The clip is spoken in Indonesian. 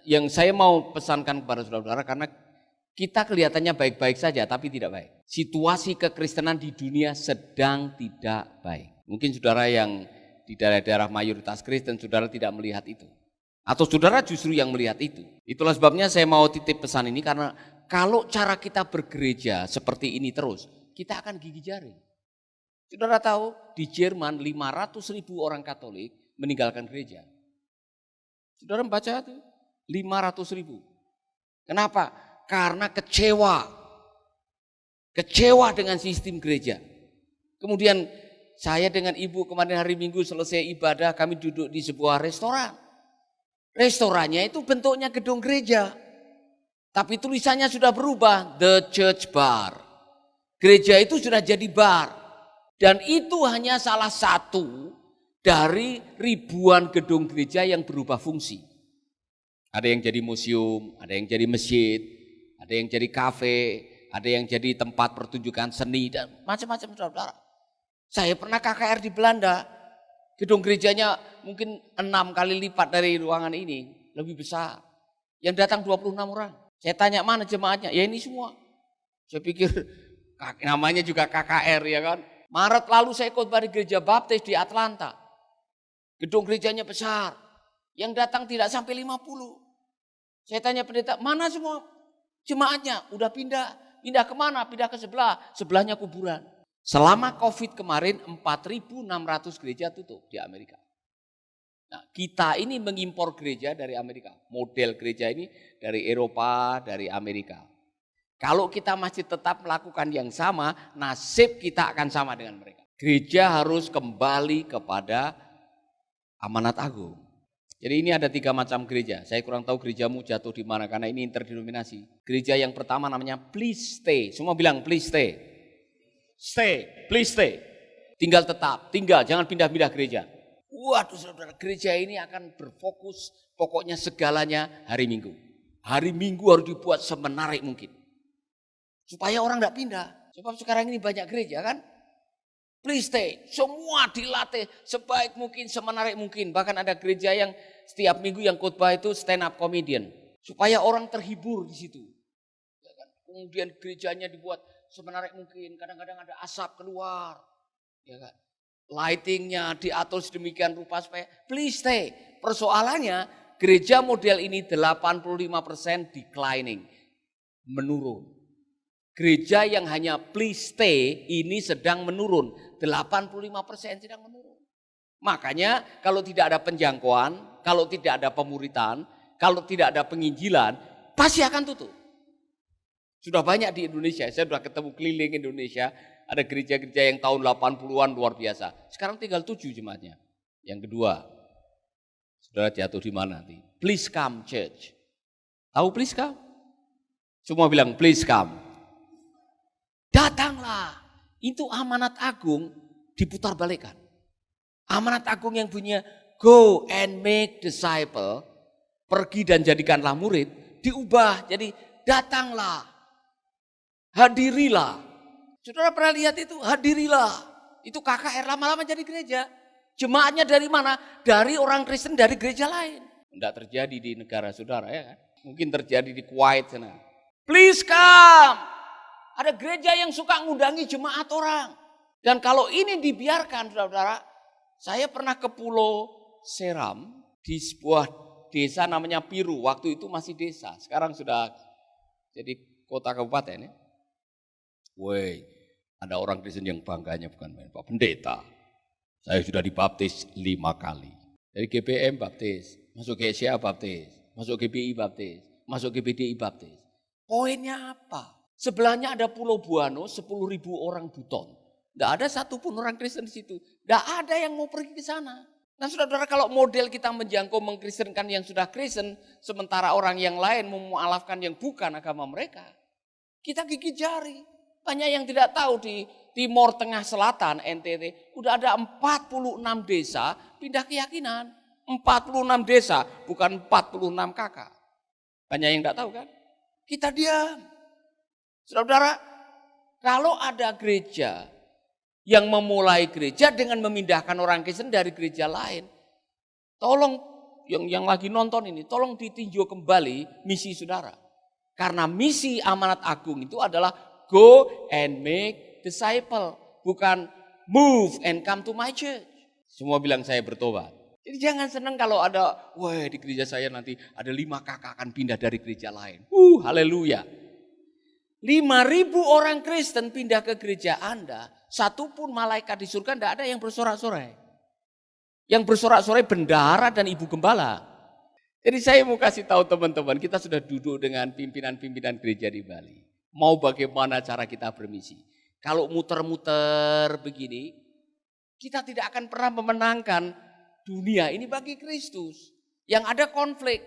Yang saya mau pesankan kepada saudara-saudara, karena kita kelihatannya baik-baik saja tapi tidak baik. Situasi kekristenan di dunia sedang tidak baik. Mungkin saudara yang di daerah-daerah mayoritas Kristen, saudara tidak melihat itu. Atau saudara justru yang melihat itu. Itulah sebabnya saya mau titip pesan ini, karena kalau cara kita bergereja seperti ini terus, kita akan gigi jari. Saudara tahu di Jerman 500.000 orang Katolik meninggalkan gereja. Saudara membaca itu 500.000. Kenapa? Karena kecewa dengan sistem gereja. Kemudian saya dengan ibu kemarin hari Minggu selesai ibadah, kami duduk di sebuah restoran. Restorannya itu bentuknya gedung gereja, tapi tulisannya sudah berubah, The Church Bar. Gereja itu sudah jadi bar, dan itu hanya salah satu dari ribuan gedung gereja yang berubah fungsi. Ada yang jadi museum, ada yang jadi masjid, ada yang jadi kafe, ada yang jadi tempat pertunjukan seni, dan macam-macam saudara. Saya pernah KKR di Belanda, gedung gerejanya mungkin 6 kali lipat dari ruangan ini, lebih besar. Yang datang 26 orang. Saya tanya mana jemaatnya, ya ini semua. Saya pikir namanya juga KKR ya kan. Maret lalu saya khotbah di gereja baptis di Atlanta. Gedung gerejanya besar, yang datang tidak sampai 50. Saya tanya pendeta, mana semua jemaatnya? Udah pindah kemana? Pindah ke sebelahnya kuburan. Selama COVID kemarin 4.600 gereja tutup di Amerika. Nah, kita ini mengimpor gereja dari Amerika. Model gereja ini dari Eropa, dari Amerika. Kalau kita masih tetap melakukan yang sama, nasib kita akan sama dengan mereka. Gereja harus kembali kepada amanat agung. Jadi ini ada 3 macam gereja. Saya kurang tahu gerejamu jatuh di mana karena ini interdenominasi. Gereja yang pertama namanya please stay. Semua bilang please stay. Stay, please stay. Tinggal tetap, jangan pindah-pindah gereja. Waduh saudara, gereja ini akan berfokus pokoknya segalanya hari Minggu. Hari Minggu harus dibuat semenarik mungkin. Supaya orang tidak pindah. Sebab sekarang ini banyak gereja kan. Please stay, semua dilatih sebaik mungkin, semenarik mungkin. Bahkan ada gereja yang setiap minggu yang khotbah itu stand up comedian. Supaya orang terhibur di situ. Kemudian gerejanya dibuat semenarik mungkin, kadang-kadang ada asap keluar, ya kan? Lightingnya diatur sedemikian rupa supaya please stay. Persoalannya gereja model ini 85% declining, menurun. Gereja yang hanya please stay ini sedang menurun, 85% sedang menurun. Makanya kalau tidak ada penjangkauan, kalau tidak ada pemuritan, kalau tidak ada penginjilan, pasti akan tutup. Sudah banyak di Indonesia, saya sudah ketemu keliling Indonesia, ada gereja-gereja yang tahun 80-an luar biasa. Sekarang tinggal 7 jemaatnya. Yang kedua, saudara jatuh di mana nanti? Please come church. Tahu please come? Semua bilang please come. Datanglah. Itu amanat agung diputar balikan. Amanat agung yang bunyinya go and make disciple, pergi dan jadikanlah murid, diubah jadi datanglah. Hadirilah. Saudara pernah lihat itu? Hadirilah. Itu KKR lama-lama jadi gereja. Jemaatnya dari mana? Dari orang Kristen dari gereja lain. Tidak terjadi di negara saudara ya kan? Mungkin terjadi di Kuwait sana. Please come. Ada gereja yang suka ngundangi jemaat orang. Dan kalau ini dibiarkan saudara, saya pernah ke Pulau Seram di sebuah desa namanya Piru. Waktu itu masih desa, sekarang sudah jadi kota kabupaten ya. Woi, ada orang Kristen yang bangganya bukan main, Pak Pendeta. Saya sudah dibaptis 5 kali. Dari GPM baptis, masuk GSA baptis, masuk GBI baptis, masuk GBDI baptis. Poinnya apa? Sebelahnya ada Pulau Buano, 10.000 orang Buton. Tidak ada satupun orang Kristen di situ. Tidak ada yang mau pergi ke sana. Nah saudara-saudara, kalau model kita menjangkau mengkristenkan yang sudah Kristen, sementara orang yang lain memualafkan yang bukan agama mereka, kita gigit jari. Banyak yang tidak tahu di Timur Tengah Selatan, NTT, udah ada 46 desa pindah keyakinan. 46 desa, bukan 46 kakak. Banyak yang tidak tahu kan? Kita diam. Saudara-saudara, kalau ada gereja yang memulai gereja dengan memindahkan orang Kristen dari gereja lain, tolong yang lagi nonton ini, tolong ditinjau kembali misi saudara. Karena misi amanat agung itu adalah go and make disciple, bukan move and come to my church. Semua bilang saya bertobat. Jadi jangan senang kalau ada, wah di gereja saya nanti ada 5 kakak akan pindah dari gereja lain. Haleluya. 5.000 orang Kristen pindah ke gereja Anda, satupun malaikat di surga tidak ada yang bersorak-sorai. Yang bersorak-sorai bendahara dan ibu gembala. Jadi saya mau kasih tahu teman-teman, kita sudah duduk dengan pimpinan-pimpinan gereja di Bali. Mau bagaimana cara kita bermisi. Kalau muter-muter begini, kita tidak akan pernah memenangkan dunia ini bagi Kristus. Yang ada konflik.